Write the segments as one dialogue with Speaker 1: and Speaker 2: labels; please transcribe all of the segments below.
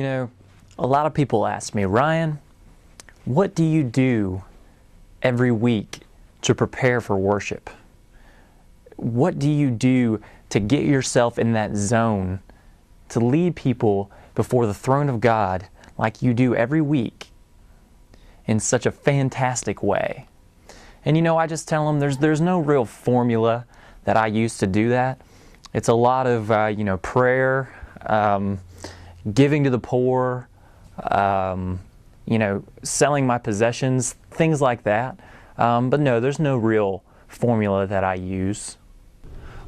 Speaker 1: You know, a lot of people ask me, Ryan, what do you do every week to prepare for worship? What do you do to get yourself in that zone to lead people before the throne of God like you do every week in such a fantastic way? And you know, I just tell them there's no real formula that I use to do that. It's a lot of prayer, giving to the poor, selling my possessions, things like that. But no, there's no real formula that I use.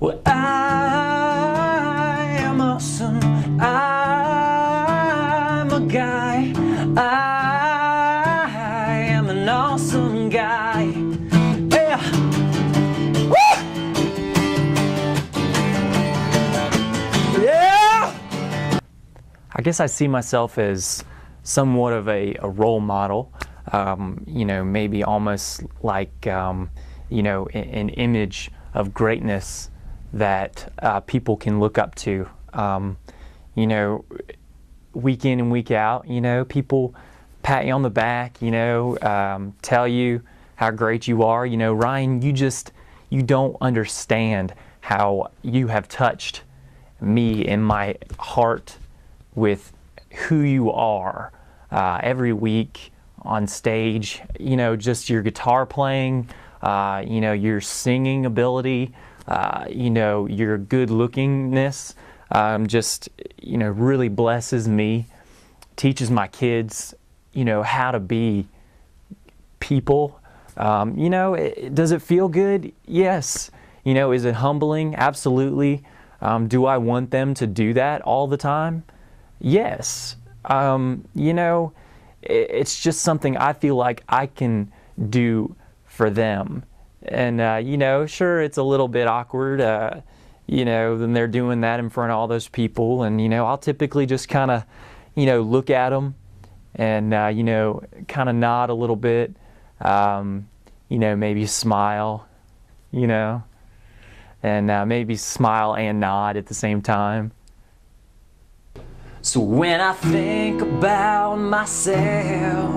Speaker 2: Well, I am awesome. I'm a guy. I am an awesome guy. Yeah. Woo! Yeah!
Speaker 1: I guess I see myself as somewhat of a role model, maybe almost like, an image of greatness that people can look up to. Week in and week out, people pat you on the back, tell you how great you are. Ryan, you don't understand how you have touched me in my heart with who you are every week on stage. Just your guitar playing, your singing ability, your good lookingness, really blesses me, teaches my kids, how to be people. Does it feel good? Yes. Is it humbling? Absolutely. Do I want them to do that all the time? Yes. It's just something I feel like I can do for them. And, sure, it's a little bit awkward, then they're doing that in front of all those people. And, I'll typically just kind of, look at them and, kind of nod a little bit, maybe smile, and maybe smile and nod at the same time.
Speaker 2: So when I think about myself,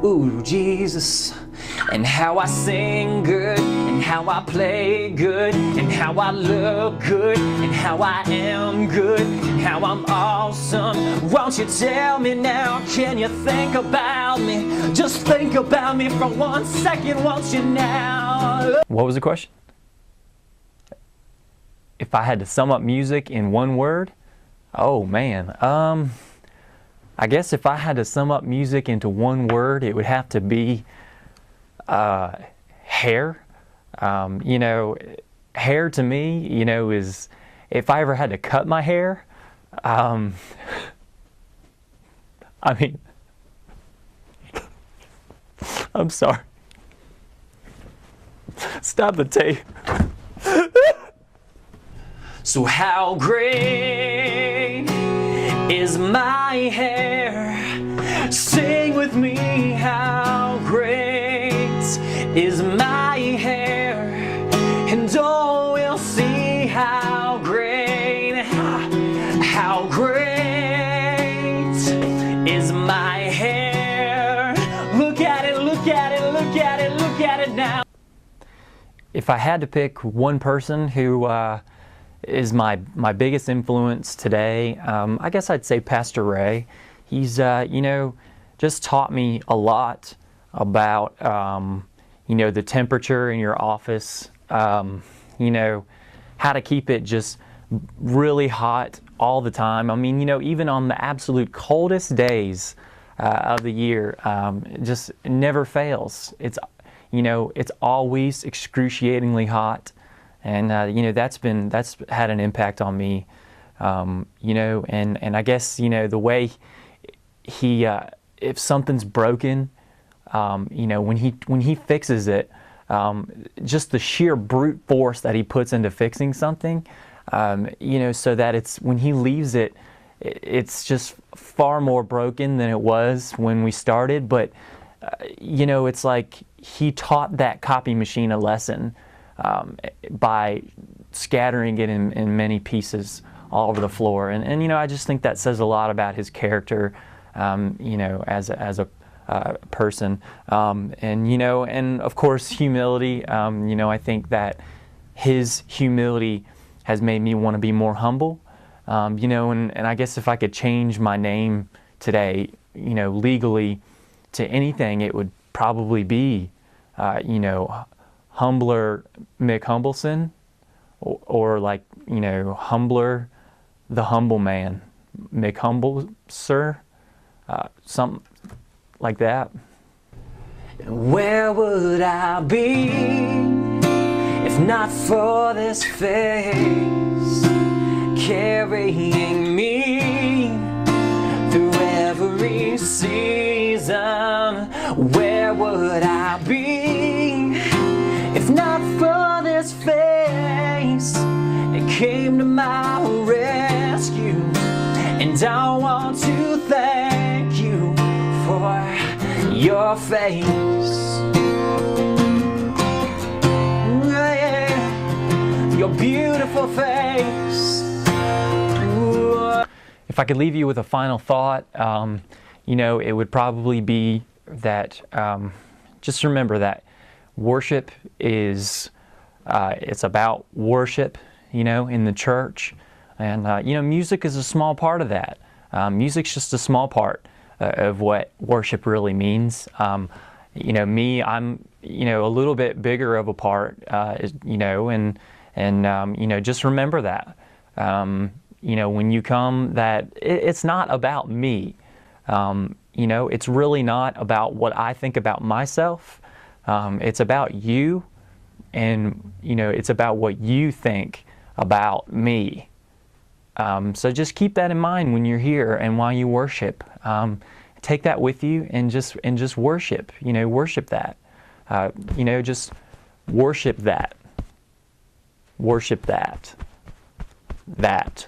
Speaker 2: ooh, Jesus, and how I sing good, and how I play good, and how I look good, and how I am good, and how I'm awesome, won't you tell me now, can you think about me? Just think about me for 1 second, won't you now?
Speaker 1: What was the question? If I had to sum up music in one word? Oh man, I guess if I had to sum up music into one word, it would have to be hair. Hair to me, is, if I ever had to cut my hair, I'm sorry. Stop the tape.
Speaker 2: So how great is my hair? Sing with me, how great is my hair? And oh, we'll see how great is my hair. Look at it, look at it, look at it, look at it now.
Speaker 1: If I had to pick one person who is my biggest influence today, I guess I'd say Pastor Ray. He's just taught me a lot about the temperature in your office, how to keep it just really hot all the time. Even on the absolute coldest days of the year, just never fails. It's always excruciatingly hot. And that's had an impact on me, and I guess the way he, if something's broken, when he fixes it, just the sheer brute force that he puts into fixing something, so that when he leaves it, it's just far more broken than it was when we started. But it's like he taught that copy machine a lesson. By scattering it in many pieces all over the floor. And you know, I just think that says a lot about his character, you know, as a person. And you know, and of course humility. You know, I think that his humility has made me want to be more humble. You know, and I guess if I could change my name today, you know, legally to anything, it would probably be, you know, Humbler Mick Humbleson, or like, you know, Humbler the Humbleman, Mick Humble Sir, something like that.
Speaker 2: Where would I be if not for this face carrying me through every season? Where would I be if not for this face that came to my rescue? And I want to thank you for your face. Yeah, your beautiful face. Ooh.
Speaker 1: If I could leave you with a final thought, you know, it would probably be that just remember that worship is, it's about worship, you know, in the church. And, you know, music is a small part of that. Music's just a small part of what worship really means. You know, me, I'm, you know, a little bit bigger of a part, you know, and you know, just remember that. You know, when you come, that it's not about me. You know, it's really not about what I think about myself. It's about you, and, you know, it's about what you think about me. So just keep that in mind when you're here and while you worship. Take that with you and just worship. You know, worship that. You know, just worship that. Worship that. That.